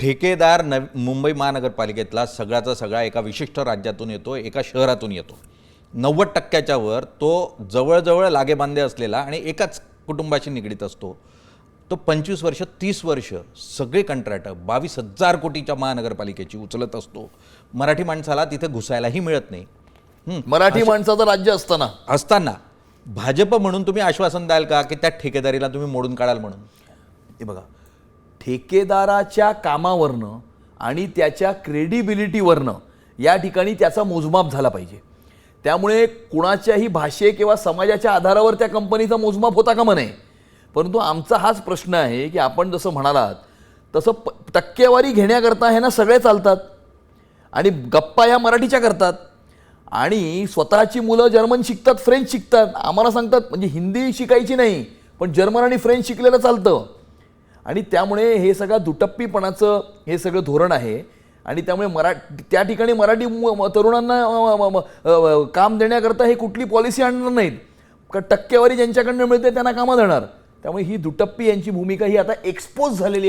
ठेकेदार मुंबई महानगरपालिकेतला सगळ्याचा सगळा एका विशिष्ट राज्यातून येतो, एका शहरातून येतो. 90% वर तो जवळजवळ लागेबांधे असलेला आणि एकाच कुटुंबाशी निगडीत असतो. तो 25 वर्ष 30 वर्ष सगळे कंत्राट 22,000 कोटीच्या महानगरपालिकेची उचलत असतो. मराठी माणसाला तिथे घुसायलाही मिळत नाही. मराठी माणसाचं राज्य असताना भाजप म्हणून तुम्ही आश्वासन द्याल का की त्या ठेकेदारीला तुम्ही मोडून काढाल म्हणून? हे बघा, ठेकेदाराच्या कामावरनं आणि त्याच्या क्रेडिबिलिटीवरनं या ठिकाणी त्याचा मोजमाप झाला पाहिजे. त्यामुळे कुणाच्याही भाषे किंवा समाजाच्या आधारावर त्या कंपनीचा मोजमाप होता कामा नये. परंतु आमचा हाच प्रश्न आहे की आपण जसं म्हणालात तसं टक्केवारी घेण्याकरता हे ना सगळे चालतात आणि गप्पा ह्या मराठीच्या करतात आणि स्वतःची मुलं जर्मन शिकतात, फ्रेंच शिकतात, आम्हाला सांगतात म्हणजे हिंदी शिकायची नाही पण जर्मन आणि फ्रेंच शिकलेलं चालतं. आणि त्यामुळे हे सगळं दुटप्पीपणाचं हे सगळं धोरण आहे आणि त्यामुळे त्या ठिकाणी मराठी तरुणांना काम देण्याकरता हे कुठली पॉलिसी आणणार नाहीत. टक्केवारी ज्यांच्याकडनं मिळते त्यांना कामं देणार. त्यामुळे ही दुटप्पी यांची भूमिका ही आता एक्सपोज झालेली